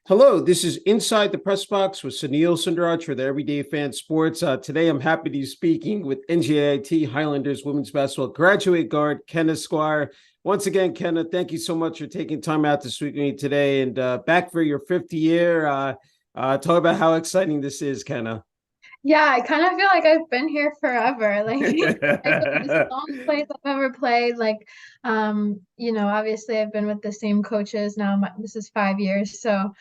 Hello, this is Inside the Press Box with Sunil Sunder Raj for the Everyday Fan Sports. Today, I'm happy to be speaking with NJIT Highlanders women's basketball graduate guard Kenna Squier. Once again, Kenna, thank you so much for taking time out to speak with me today, and back for your fifth year. Talk about how exciting this is, Kenna. Yeah, I kind of feel like I've been here forever. Like, I feel like this is the longest place I've ever played. Obviously I've been with the same coaches now. This is 5 years. So,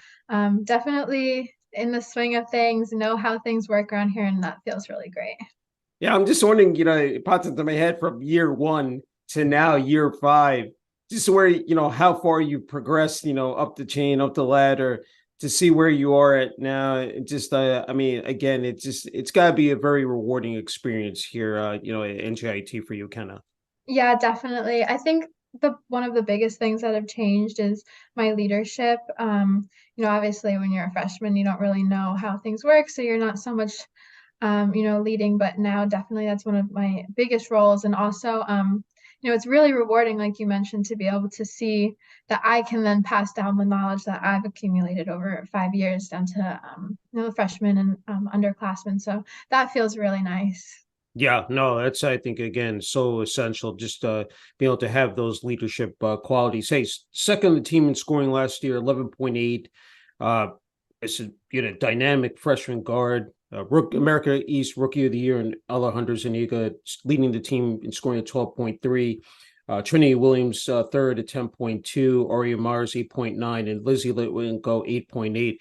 definitely in the swing of things, know how things work around here, and that feels really great. Yeah, I'm just wondering, it popped into my head from year one to now year five, just where, how far you've progressed, up the chain, up the ladder to see where you are at now. Again, it's got to be a very rewarding experience here, at NJIT for you, kind of. Yeah, definitely. I think the one of the biggest things that have changed is my leadership. Obviously when you're a freshman, you don't really know how things work, so you're not so much leading, but now definitely that's one of my biggest roles. And also, it's really rewarding, like you mentioned, to be able to see that I can then pass down the knowledge that I've accumulated over 5 years down to, the freshmen and underclassmen. So that feels really nice. Yeah, no, that's, I think, again, so essential, just being able to have those leadership qualities. Hey, second on the team in scoring last year, 11.8. Uh, it's a dynamic freshman guard, America East Rookie of the Year, and Alejandro Zuniga leading the team in scoring at 12.3. Trinity Williams third at 10.2, Aria Mars 8.9, and Lizzie Litwin 8.8.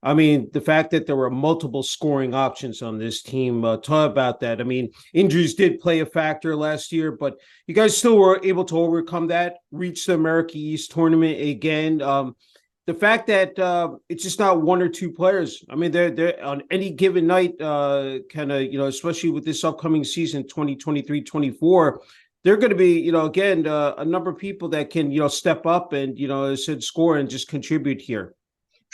I mean, the fact that there were multiple scoring options on this team, talk about that. I mean, injuries did play a factor last year, but you guys still were able to overcome that, reach the America East tournament again. The fact that it's just not one or two players. I mean, they're on any given night, especially with this upcoming season, 2023-24, they're going to be, again, a number of people that can, step up and, as I said, score and just contribute here.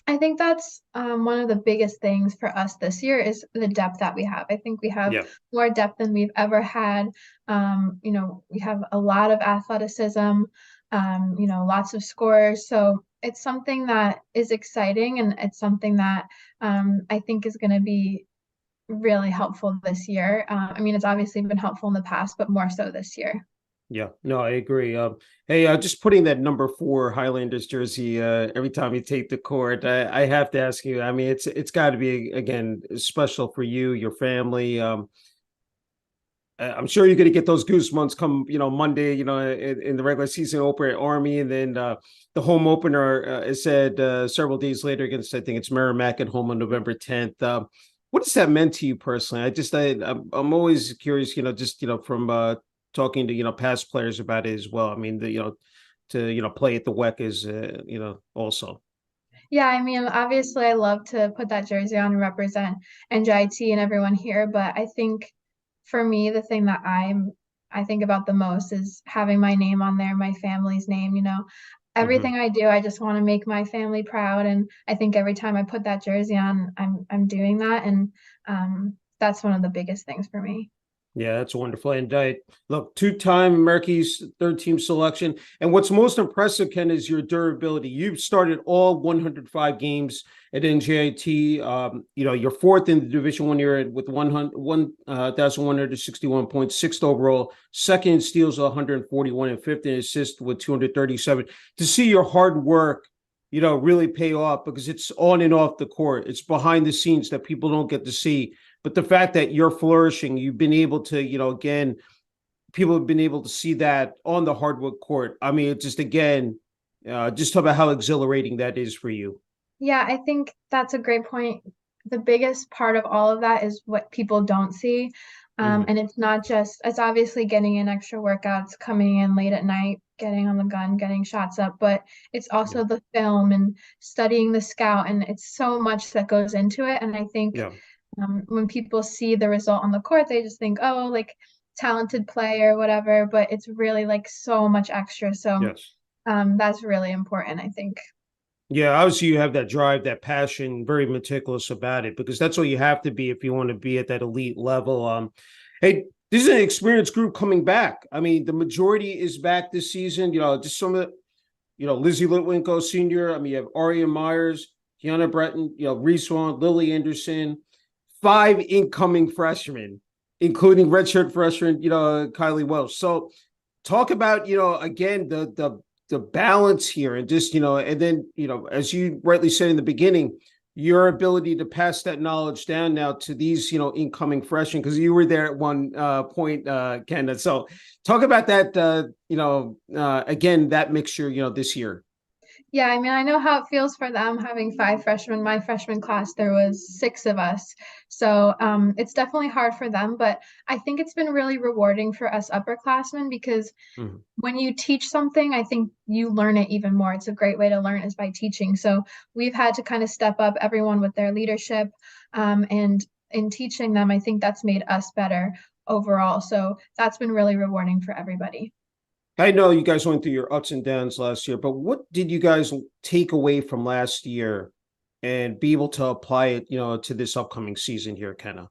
I think that's one of the biggest things for us this year is the depth that we have. I think we have Yeah. more depth than we've ever had. We have a lot of athleticism, lots of scores. So it's something that is exciting, and it's something that I think is going to be really helpful this year. It's obviously been helpful in the past, but more so this year. Yeah, no, I agree. Hey, just putting that number 4 Highlanders jersey every time you take the court, I have to ask you. I mean, it's got to be again special for you, your family. I'm sure you're going to get those goosebumps come, Monday, in the regular season opener at Army, and then the home opener is said several days later against, I think it's Merrimack at home on November 10th. What has that meant to you personally? I'm always curious, from talking to past players about it as well. I mean, to play at the WEC is also. Yeah, obviously I love to put that jersey on and represent NJIT and everyone here, but I think for me the thing that I think about the most is having my name on there, my family's name, Mhm. Everything I do, I just want to make my family proud, and I think every time I put that jersey on, I'm doing that, and that's one of the biggest things for me. Yeah, that's wonderful. And look, two-time America's third-team selection. And what's most impressive, Ken, is your durability. You've started all 105 games at NJIT. You're fourth in the Division One year with 1,161 points, sixth overall, second in steals, 141, and fifth in assists with 237. To see your hard work, really pay off because it's on and off the court. It's behind the scenes that people don't get to see, but the fact that you're flourishing, you've been able to, again, people have been able to see that on the hardwood court. I mean, it's just, again, just talk about how exhilarating that is for you. Yeah, I think that's a great point. The biggest part of all of that is what people don't see. Mm-hmm. And it's not just, it's obviously getting in extra workouts, coming in late at night, getting on the gun, getting shots up, but it's Yeah. also the film and studying the scout. And it's so much that goes into it. And I think Yeah. when people see the result on the court, they just think, oh, like talented play or whatever, but it's really like so much extra. So Yes. that's really important, I think. Yeah, obviously you have that drive, that passion, very meticulous about it, because that's what you have to be if you want to be at that elite level. Hey, this is an experienced group coming back. I mean, the majority is back this season. Just some of the, Lizzie Litwinko Sr. I mean, you have Aria Myers, Kiana Breton, Reese Swan, Lily Anderson, 5 incoming freshmen, including redshirt freshman, Kylie Welsh. So talk about, again, the balance here and just, and then, as you rightly said in the beginning, your ability to pass that knowledge down now to these, incoming freshmen, because you were there at one point, Kenna. So talk about that, again, that mixture, this year. Yeah, I mean, I know how it feels for them having 5 freshmen. My freshman class, there was 6 of us. So it's definitely hard for them, but I think it's been really rewarding for us upperclassmen because Mhm. when you teach something, I think you learn it even more. It's a great way to learn is by teaching. So we've had to kind of step up everyone with their leadership. And in teaching them, I think that's made us better overall. So that's been really rewarding for everybody. I know you guys went through your ups and downs last year, but what did you guys take away from last year and be able to apply it, to this upcoming season here, Kenna?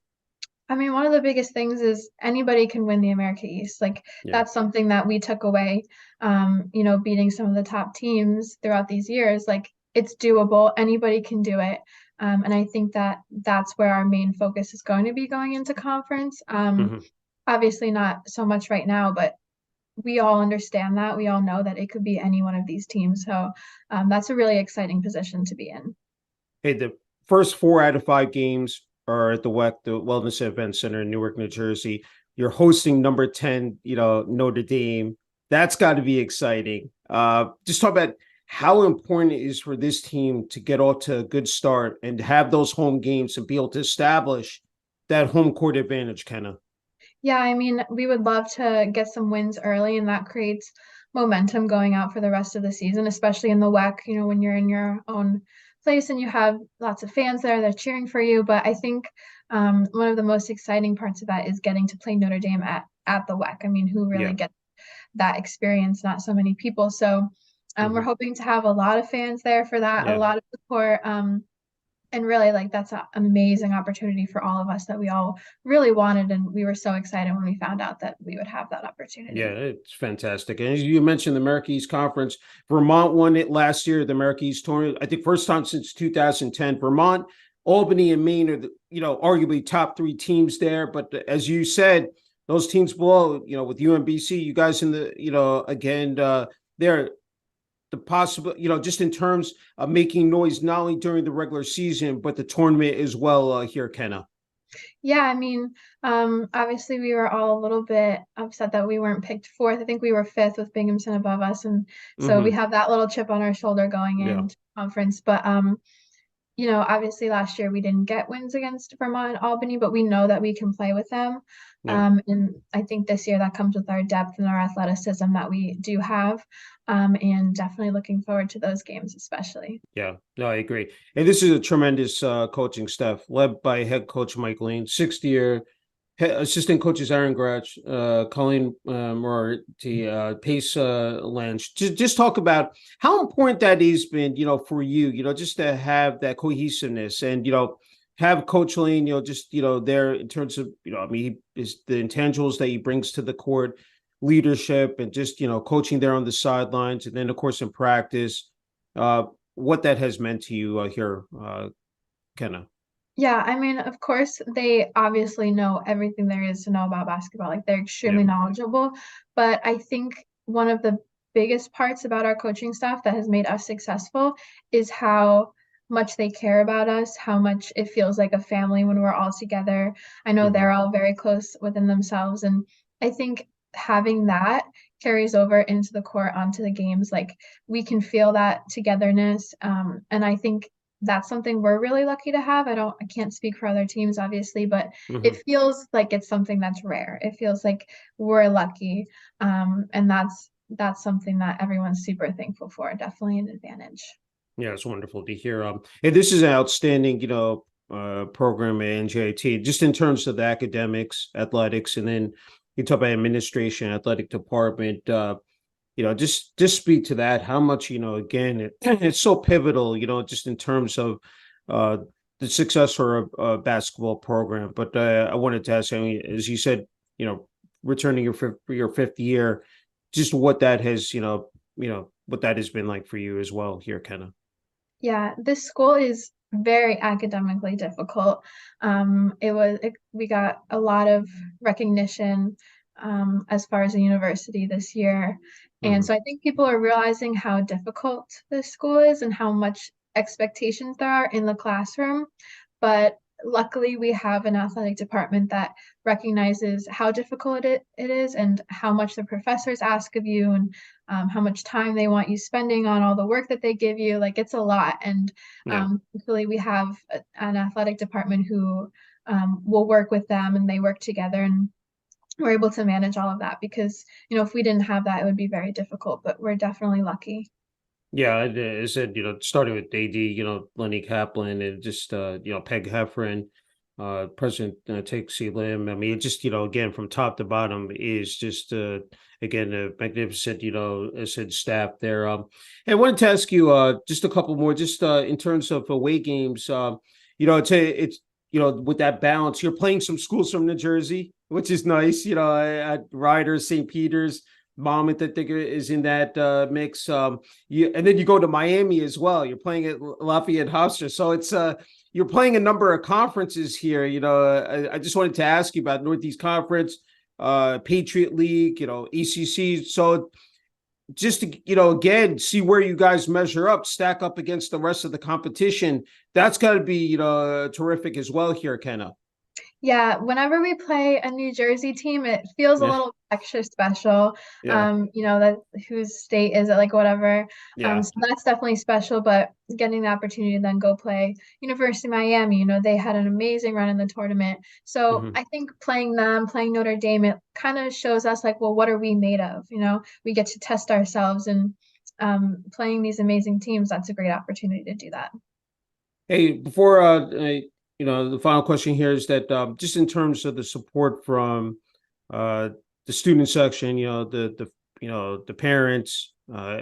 I mean, one of the biggest things is anybody can win the America East. Like Yeah. that's something that we took away. Beating some of the top teams throughout these years, like it's doable. Anybody can do it. And I think that that's where our main focus is going to be going into conference. Mhm. Obviously not so much right now, but we all understand that. We all know that it could be any one of these teams. So that's a really exciting position to be in. Hey, the first 4 out of 5 games are at the WEC, the Wellness Event Center in Newark, New Jersey. You're hosting number 10, Notre Dame. That's got to be exciting. Just talk about how important it is for this team to get off to a good start and have those home games and be able to establish that home court advantage, Kenna. Yeah, I mean, we would love to get some wins early, and that creates momentum going out for the rest of the season, especially in the WEC, when you're in your own place and you have lots of fans there, they're cheering for you. But I think one of the most exciting parts of that is getting to play Notre Dame at the WEC. I mean, who really Yeah. gets that experience? Not so many people. So we're Mhm. hoping to have a lot of fans there for that, a Yeah. lot of support. And really, like, that's an amazing opportunity for all of us that we all really wanted. And we were so excited when we found out that we would have that Yeah, opportunity. it's fantastic. And as you mentioned, the America East Conference, Vermont won it last year, the America East tournament. I think first time since 2010. Vermont, Albany, and Maine are the, arguably top 3 teams there. But as you said, those teams below, with UMBC, you guys in the, again, they're the possible, just in terms of making noise not only during the regular season, but the tournament as well here, Kenna. Yeah, I mean, obviously we were all a little bit upset that we weren't picked fourth. I think we were fifth with Binghamton above us. And so we Hmm. have that little chip on our shoulder going Yeah. into conference. But obviously last year we didn't get wins against Vermont and Albany, but we know that we can play with them. Yeah. And I think this year that comes with our depth and our athleticism that we do have. And definitely looking forward to those games, especially. Yeah, no, I agree. And this is a tremendous coaching staff led by head coach Mike Lean, 6th year assistant coaches Aaron Gratch, Colleen Moriarty, Pace Lange. Just talk about how important that has been, for you, just to have that cohesiveness and, have Coach Lean, just, there in terms of, I mean, is the intangibles that he brings to the court, leadership, and just, coaching there on the sidelines. And then, of course, in practice, uh, what that has meant to you here, Kenna. Yeah, I mean, of course, they obviously know everything there is to know about basketball. Like they're Yeah. extremely knowledgeable. But I think one of the biggest parts about our coaching staff that has made us successful is how much they care about us, how much it feels like a family when we're all together. I know Hmm. they're all very close within themselves. And I think having that carries over into the court, onto the games. Like we can feel that togetherness. And I think that's something we're really lucky to have. I can't speak for other teams, obviously, but it Hmm. feels like it's something that's rare. It feels like we're lucky. And that's something that everyone's super thankful for. Definitely an advantage. Yeah, it's wonderful to hear. And this is an outstanding, program at NJIT, just in terms of the academics, athletics, and then you talk about administration, athletic department. Just speak to that. How much, again, it's so pivotal, just in terms of uh, the success for a basketball program. But I wanted to ask, I mean, as you said, returning your fifth year, just what that has, what that has been like for you as well here, Kenna. Yeah, this school is very academically difficult. We got a lot of recognition as far as a university this year. And Mhm. so I think people are realizing how difficult this school is and how much expectations there are in the classroom. But luckily, we have an athletic department that recognizes how difficult it is and how much the professors ask of you and how much time they want you spending on all the work that they give you. Like it's a lot. And Yeah. luckily, we have an athletic department who will work with them and they work together and we're able to manage all of that because, if we didn't have that, it would be very difficult, but we're definitely lucky. Yeah, I said, starting with AD, Lenny Kaplan and just, Peg Heffron, President Take Lim. I mean, it just, again, from top to bottom is just, again, a magnificent, I said staff there. And I wanted to ask you just a couple more, just in terms of away games. It's, with that balance, you're playing some schools from New Jersey, which is nice, at Ryder, St. Peter's. Monmouth, I think, is in that mix. And then you go to Miami as well. You're playing at Lafayette Hofstra, so it's you're playing a number of conferences here. I just wanted to ask you about Northeast Conference, Patriot League, ACC. So just to again see where you guys measure up, stack up against the rest of the competition. That's got to be terrific as well here, Kenna. Yeah, whenever we play a New Jersey team, it feels a Yeah, little extra special. yeah, That whose state is it, like whatever. yeah. So that's definitely special, but getting the opportunity to then go play University of Miami, they had an amazing run in the tournament. So Hmm. I think playing them, playing Notre Dame, it kind of shows us like, well, what are we made of? We get to test ourselves and playing these amazing teams, that's a great opportunity to do that. Hey, before the final question here is that just in terms of the support from uh the student section, the parents,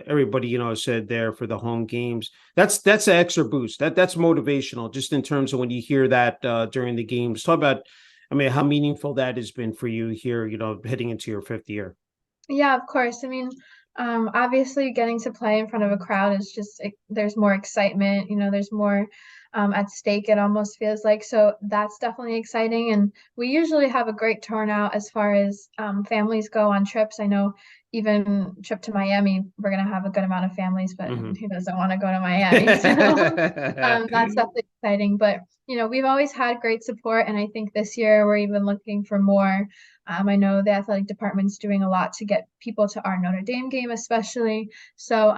everybody, said there for the home games. That's an extra boost. That's motivational, just in terms of when you hear that during the games. Talk about, I mean, how meaningful that has been for you here, heading into your fifth year. Yeah, of course. I mean, obviously getting to play in front of a crowd is just, there's more excitement, there's more at stake, it almost feels like. So that's definitely exciting. And we usually have a great turnout as far as families go on trips. I know even trip to Miami, we're going to have a good amount of families, but Hmm. who doesn't want to go to Miami? So that's definitely exciting. But, we've always had great support. And I think this year we're even looking for more. I know the athletic department's doing a lot to get people to our Notre Dame game, especially. So,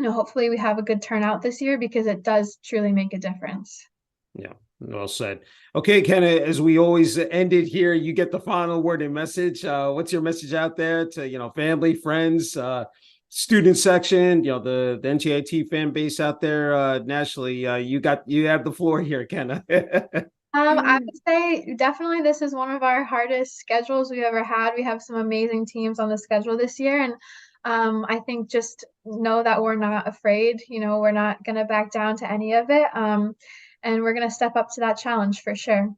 hopefully we have a good turnout this year because it does truly make a difference. Yeah, well said. Okay, Kenna, as we always end it here, you get the final word and message. What's your message out there to, family, friends, student section, the NJIT fan base out there nationally? You have the floor here, Kenna. I would say definitely this is one of our hardest schedules we've ever had. We have some amazing teams on the schedule this year, and I think just know that we're not afraid. We're not going to back down to any of it, and we're going to step up to that challenge for sure.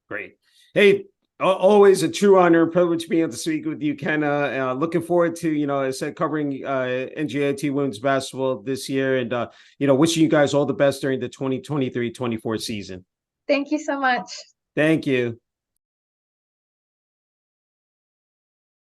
Great. Hey, always a true honor and privilege being able to speak with you, Kenna. Looking forward to, I said, covering NJIT women's basketball this year and, wishing you guys all the best during the 2023-24 season. Thank you so much. Thank you.